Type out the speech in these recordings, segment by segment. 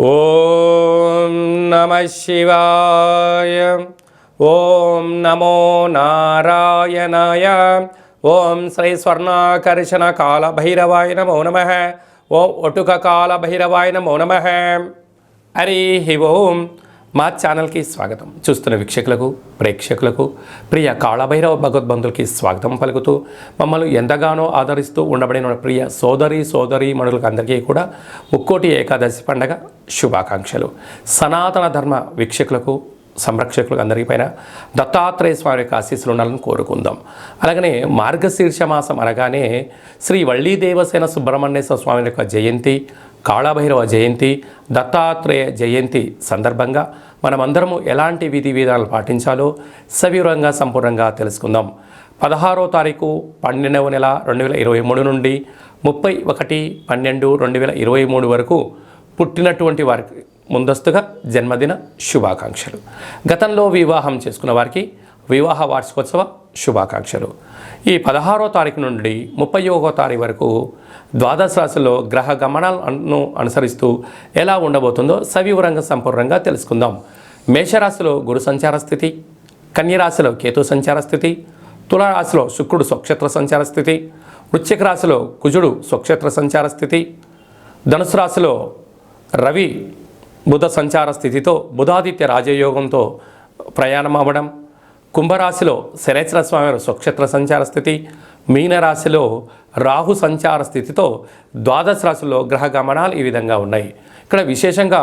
ఓం నమః శివాయ. ఓం నమో నారాయణాయ. ఓం శ్రీ స్వర్ణాకర్షణ కాల భైరవాయ నమో నమః. ఓం ఒటుక కాల భైరవాయ నమో నమః. హరి ఓం. మా ఛానల్కి స్వాగతం. చూస్తున్న వీక్షకులకు, ప్రేక్షకులకు, ప్రియ కాళభైరవ భగవద్బంధులకి స్వాగతం పలుకుతూ మమ్మల్ని ఎంతగానో ఆదరిస్తూ ఉండబడిన ప్రియ సోదరి మనులకు అందరికీ కూడా ముక్కోటి ఏకాదశి పండగ శుభాకాంక్షలు. సనాతన ధర్మ వీక్షకులకు, సంరక్షకులకు అందరికీ పైన దత్తాత్రేయ స్వామి యొక్క ఆశీస్సులు ఉండాలని కోరుకుందాం. అలాగనే మార్గశీర్ష మాసం అనగానే శ్రీ వళ్ళీ దేవసేన సుబ్రహ్మణ్యేశ్వర స్వామి యొక్క జయంతి, కాళభైరవ జయంతి, దత్తాత్రేయ జయంతి సందర్భంగా మనమందరము ఎలాంటి విధి విధానాలు పాటించాలో సవివరంగా సంపూర్ణంగా తెలుసుకుందాం. 16వ తారీఖు 12వ నెల 2023 నుండి 31/12/2023 వరకు పుట్టినటువంటి వారికి ముందస్తుగా జన్మదిన శుభాకాంక్షలు. గతంలో వివాహం చేసుకున్న వారికి వివాహ వార్షికోత్సవ శుభాకాంక్షలు. ఈ 16వ తారీఖు నుండి 31వ తారీఖు వరకు ద్వాదశ రాశుల్లో గ్రహ గమనాలను అనుసరిస్తూ ఎలా ఉండబోతుందో సవివరంగా సంపూర్ణంగా తెలుసుకుందాం. మేషరాశిలో గురు సంచార స్థితి, కన్యరాశిలో కేతు సంచార స్థితి, తులారాశిలో శుక్రుడు స్వక్షేత్ర సంచార స్థితి, వృశ్చిక రాశిలో కుజుడు స్వక్షేత్ర సంచార స్థితి, ధనుసు రాశిలో రవి బుధ సంచార స్థితితో బుధాదిత్య రాజయోగంతో ప్రయాణం అవ్వడం, కుంభరాశిలో శనేశ్వర స్వామి స్వక్షేత్ర సంచార స్థితి, మీనరాశిలో రాహు సంచార స్థితితో ద్వాదశ రాశుల్లో గ్రహ గమనాలు ఈ విధంగా ఉన్నాయి. ఇక్కడ విశేషంగా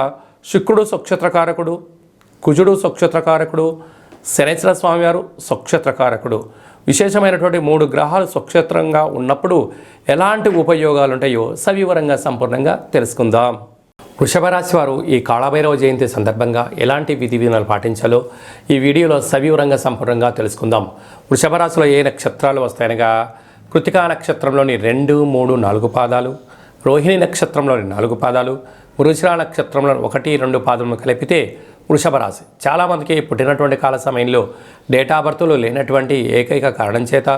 శుక్రుడు స్వక్షేత్రకారకుడు, కుజుడు స్వక్షేత్రకారకుడు, శనేశ్వర స్వామివారు స్వక్షేత్రకారకుడు. విశేషమైనటువంటి 3 గ్రహాలు స్వక్షేత్రంగా ఉన్నప్పుడు ఎలాంటి ఉపయోగాలు ఉంటాయో సవివరంగా సంపూర్ణంగా తెలుసుకుందాం. వృషభ రాశి వారు ఈ కాళభైరవ జయంతి సందర్భంగా ఎలాంటి విధి విధానాలు పాటించాలో ఈ వీడియోలో సవివరంగా సంపూర్ణంగా తెలుసుకుందాం. వృషభ రాశిలో ఏ నక్షత్రాలు వస్తాయనగా కృతికా నక్షత్రంలోని 2, 3, 4 పాదాలు, రోహిణి నక్షత్రంలోని 4 పాదాలు, మృగశిర నక్షత్రంలోని 1, 2 పాదములను కలిపితే వృషభ రాశి. చాలామందికి పుట్టినటువంటి కాల సమయంలో డేటా బర్త్లు లేనటువంటి ఏకైక కారణం చేత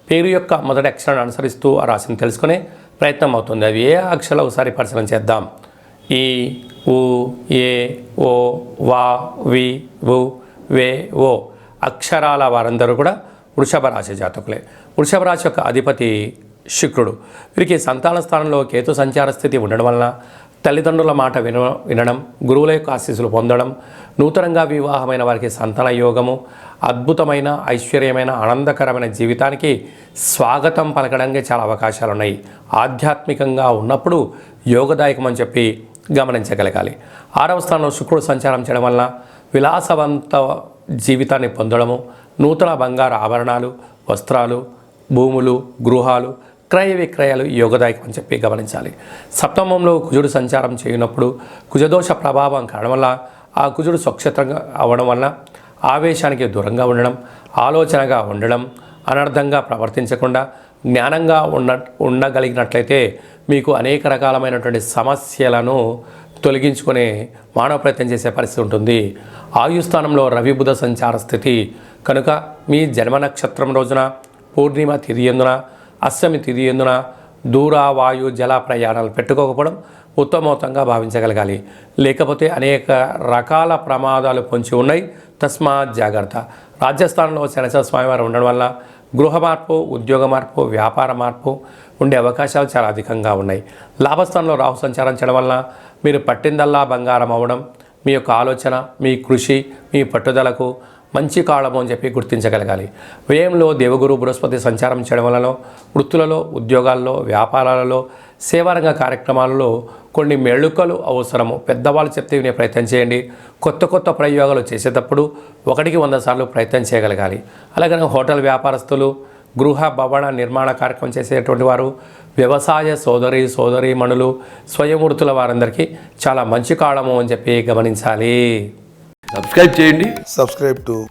పేరు యొక్క మొదటి అక్షరాన్ని అనుసరిస్తూ ఆ రాశిని తెలుసుకునే ప్రయత్నం అవుతుంది. అవి ఏ అక్షరాలు ఒకసారి పరిశీలన చేద్దాం. ఈ, ఉ, ఏ, ఓ, వా, వి, వు, వే, ఓ అక్షరాల వారందరూ కూడా వృషభ రాశి జాతకులే. వృషభ రాశి యొక్క అధిపతి శుక్రుడు. వీరికి సంతాన స్థానంలో కేతు సంచార స్థితి ఉండడం వలన తల్లిదండ్రుల మాట వినడం, గురువుల యొక్క ఆశీస్సులు పొందడం, నూతనంగా వివాహమైన వారికి సంతాన యోగము, అద్భుతమైన ఐశ్వర్యమైన ఆనందకరమైన జీవితానికి స్వాగతం పలకడానికి చాలా అవకాశాలు ఉన్నాయి. ఆధ్యాత్మికంగా ఉన్నప్పుడు యోగదాయకం అని చెప్పి గమనించగలగాలి. 6వ స్థానంలో శుక్రుడు సంచారం చేయడం వలన విలాసవంత జీవితాన్ని పొందడము, నూతన బంగారు ఆభరణాలు, వస్త్రాలు, భూములు, గృహాలు, క్రయ విక్రయాలు యోగదాయకం అని చెప్పి గమనించాలి. సప్తమంలో కుజుడు సంచారం చేయనప్పుడు కుజదోష ప్రభావం కావడం వల్ల ఆ కుజుడు స్వక్షేత్రంగా అవ్వడం వలన ఆవేశానికి దూరంగా ఉండడం, ఆలోచనగా ఉండడం, అనర్థంగా ప్రవర్తించకుండా జ్ఞానంగా ఉండగలిగినట్లయితే మీకు అనేక రకాలమైనటువంటి సమస్యలను తొలగించుకునే మానవ ప్రయత్నం చేసే పరిస్థితి ఉంటుంది. ఆయుస్థానంలో రవి బుధ సంచార స్థితి కనుక మీ జన్మ నక్షత్రం రోజున పూర్ణిమ తిథి ఎందున, అష్టమి తిథి ఎందున దూర వాయు జల ప్రయాణాలు పెట్టుకోకపోవడం ఉత్తమోత్తంగా భావించగలగాలి. లేకపోతే అనేక రకాల ప్రమాదాలు పొంచి ఉన్నాయి. తస్మాత్ జాగ్రత్త. రాజస్థాన్లో శనేశ్వర స్వామివారు ఉండడం వల్ల గృహ మార్పు, ఉద్యోగ మార్పు, వ్యాపార మార్పు ఉండే అవకాశాలు చాలా అధికంగా ఉన్నాయి. లాభస్థానంలో రాహు సంచారం చేయడం వల్ల మీరు పట్టిందల్లా బంగారం అవ్వడం, మీ యొక్క ఆలోచన, మీ కృషి, మీ పట్టుదలకు మంచి కాలము అని చెప్పి గుర్తించగలగాలి. వ్యయంలో దేవగురు బృహస్పతి సంచారం చేయడం వల్ల వృత్తులలో, ఉద్యోగాల్లో, వ్యాపారాలలో, సేవారంగ కార్యక్రమాలలో కొన్ని మెళుకలు అవసరము. పెద్దవాళ్ళు చెప్తే వినే ప్రయత్నం చేయండి. కొత్త ప్రయోగాలు చేసేటప్పుడు 1కి 100 సార్లు ప్రయత్నం చేయగలగాలి. అలాగనే హోటల్ వ్యాపారస్తులు, గృహ భవన నిర్మాణ కార్యక్రమం చేసేటువంటి వారు, వ్యవసాయ సోదరీమణులు, స్వయం వృత్తుల వారందరికీ చాలా మంచి కాలము అని చెప్పి గమనించాలి. సబ్స్క్రైబ్ చేయండి.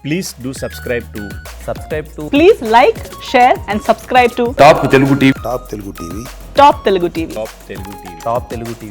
Please do subscribe to. Please like, share and subscribe to top Telugu TV. Top Telugu TV.